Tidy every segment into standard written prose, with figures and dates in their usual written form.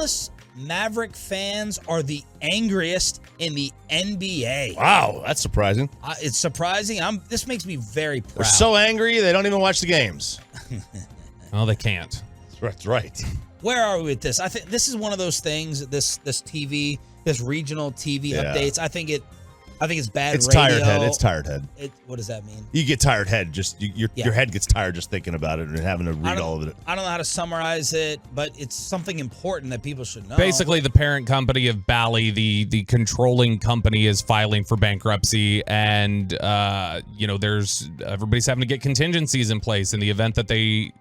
Dallas Maverick fans are the angriest in the NBA. Wow, that's surprising. It's surprising. This makes me very proud. They're so angry they don't even watch the games. Oh, they can't. That's right. Where are we with this? I think this is one of those things. This regional TV updates. I think it's bad. It's radio. tired head. It's tired head. What does that mean? You get tired head. Just your head gets tired just thinking about it and having to read all of it. I don't know how to summarize it, but it's something important that people should know. Basically, the parent company of Bally, the controlling company, is filing for bankruptcy, and everybody's having to get contingencies in place in the event that they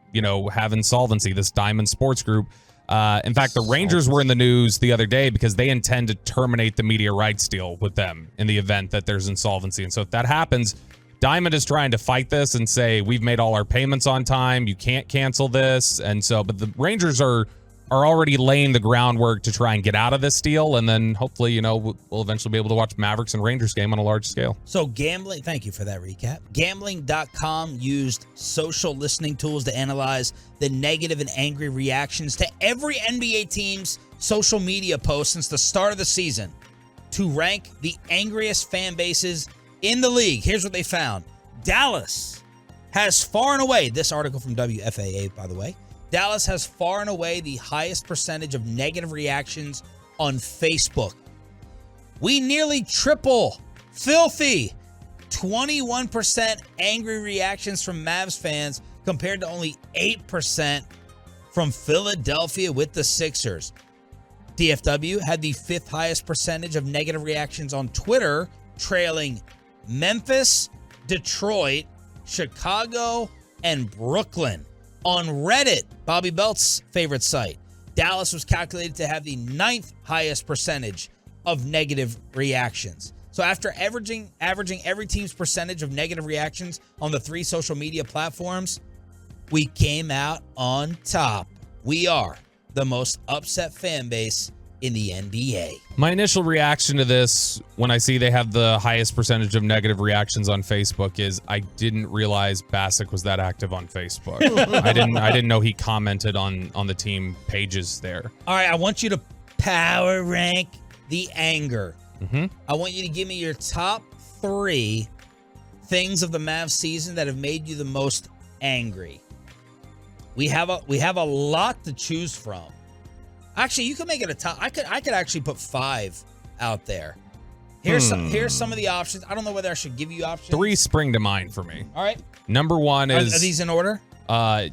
have insolvency. This Diamond Sports Group. In fact, the Rangers were in the news the other day because they intend to terminate the media rights deal with them in the event that there's insolvency. And so if that happens, Diamond is trying to fight this and say, we've made all our payments on time. You can't cancel this. And so, but the Rangers are already laying the groundwork to try and get out of this deal. And then hopefully, we'll eventually be able to watch Mavericks and Rangers game on a large scale. So gambling, thank you for that recap. Gambling.com used social listening tools to analyze the negative and angry reactions to every NBA team's social media post since the start of the season to rank the angriest fan bases in the league. Here's what they found. Dallas has far and away, this article from WFAA, by the way, Dallas has far and away the highest percentage of negative reactions on Facebook. We nearly triple filthy 21% angry reactions from Mavs fans compared to only 8% from Philadelphia with the Sixers. DFW had the 5th highest percentage of negative reactions on Twitter, trailing Memphis, Detroit, Chicago, and Brooklyn. On Reddit, Bobby Belt's favorite site, Dallas was calculated to have the 9th highest percentage of negative reactions. So after averaging every team's percentage of negative reactions on the 3 social media platforms, we came out on top. We are the most upset fan base in the NBA. My initial reaction to this, when I see they have the highest percentage of negative reactions on Facebook, is I didn't realize Bassick was that active on Facebook. I didn't know he commented on the team pages there. All right, I want you to power rank the anger. Mm-hmm. I want you to give me your top 3 things of the Mavs season that have made you the most angry. We have a lot to choose from. Actually, you could make it a top. I could actually put 5 out there. Here's some of the options. I don't know whether I should give you options. 3 spring to mind for me. All right. Number 1 is... Are these in order?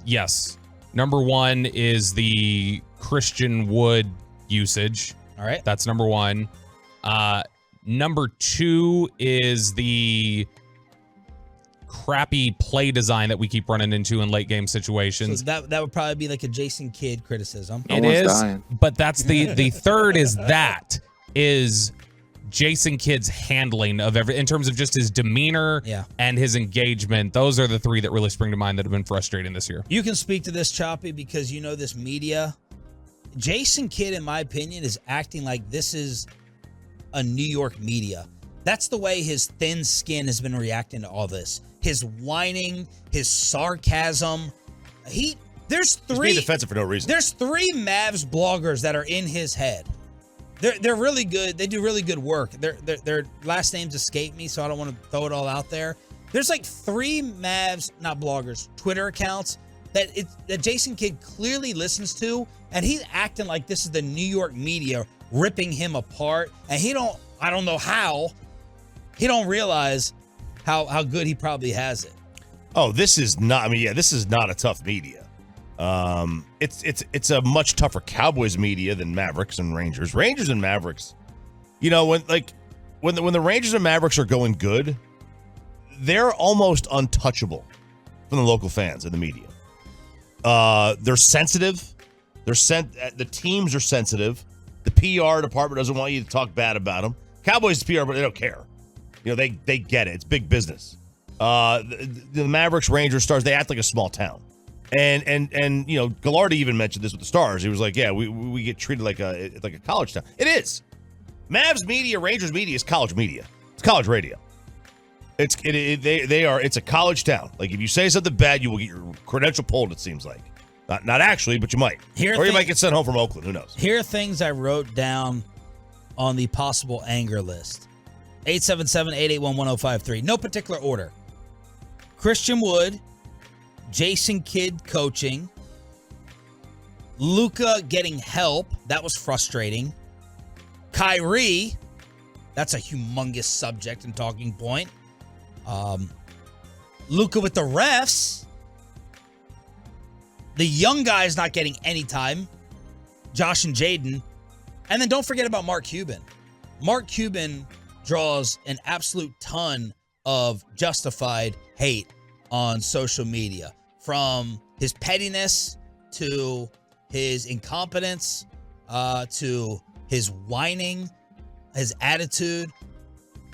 Yes. Number 1 is the Christian Wood usage. All right. That's number 1. Number 2 is the crappy play design that we keep running into in late game situations. So that would probably be like a Jason Kidd criticism. It is, but that's the third is Jason Kidd's handling of in terms of just his demeanor and his engagement. Those are the 3 that really spring to mind that have been frustrating this year. You can speak to this, Choppy, because you know this media. Jason Kidd, in my opinion, is acting like this is a New York media. That's the way his thin skin has been reacting to all this. His whining, his sarcasm. There's 3. He's being defensive for no reason. There's 3 Mavs bloggers that are in his head. They're really good. They do really good work. Their last names escape me, so I don't want to throw it all out there. There's like 3 Mavs, not bloggers, Twitter accounts that Jason Kidd clearly listens to, and he's acting like this is the New York media ripping him apart. And I don't know how. He don't realize how good he probably has it. Oh, this is not. This is not a tough media. It's a much tougher Cowboys media than Mavericks and Rangers. Rangers and Mavericks, when the Rangers and Mavericks are going good, they're almost untouchable from the local fans and the media. They're sensitive. The teams are sensitive. The PR department doesn't want you to talk bad about them. Cowboys PR, but they don't care. They get it. It's big business. The Mavericks, Rangers, Stars, they act like a small town. And Gallardi even mentioned this with the Stars. He was like, yeah, we get treated like a college town. It is. Mavs media, Rangers media is college media. It's college radio. It's a college town. Like if you say something bad, you will get your credential pulled, it seems like. Not actually, but you might. Or you might get sent home from Oakland. Who knows? Here are things I wrote down on the possible anger list. 877-881-1053. No particular order. Christian Wood, Jason Kidd coaching, Luka getting help. That was frustrating. Kyrie, that's a humongous subject and talking point. Luka with the refs. The young guys not getting any time. Josh and Jaden. And then don't forget about Mark Cuban. Mark Cuban draws an absolute ton of justified hate on social media. From his pettiness to his incompetence to his whining, his attitude,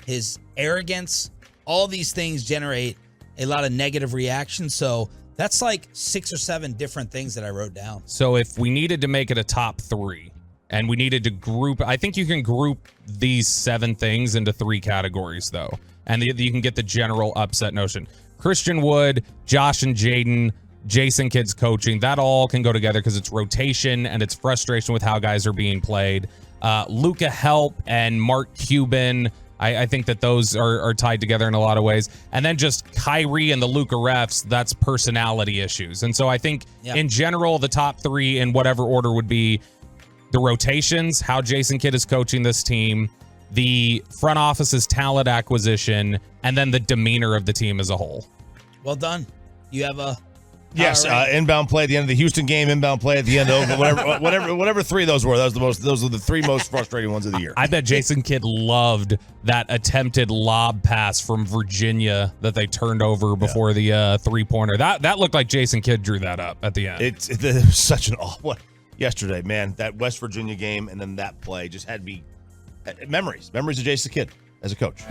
his arrogance. All these things generate a lot of negative reactions. So that's like 6 or 7 different things that I wrote down. So if we needed to make it a top 3 and we needed to group, I think you can group these 7 things into 3 categories though. And you can get the general upset notion. Christian Wood, Josh and Jaden, Jason Kidd's coaching, that all can go together because it's rotation and it's frustration with how guys are being played. Luka help and Mark Cuban, I think that those are tied together in a lot of ways. And then just Kyrie and the Luka refs, that's personality issues. And so I think in general, the top 3 in whatever order would be the rotations, how Jason Kidd is coaching this team, the front office's talent acquisition, and then the demeanor of the team as a whole. Well done. You have a yes, inbound play at the end of the Houston game, inbound play at the end of whatever 3 those were. Those are the 3 most frustrating ones of the year. I bet Jason Kidd loved that attempted lob pass from Virginia that they turned over before the 3-pointer. That looked like Jason Kidd drew that up at the end. It was such an yesterday, man. That West Virginia game and then that play just had me memories of Jason Kidd as a coach.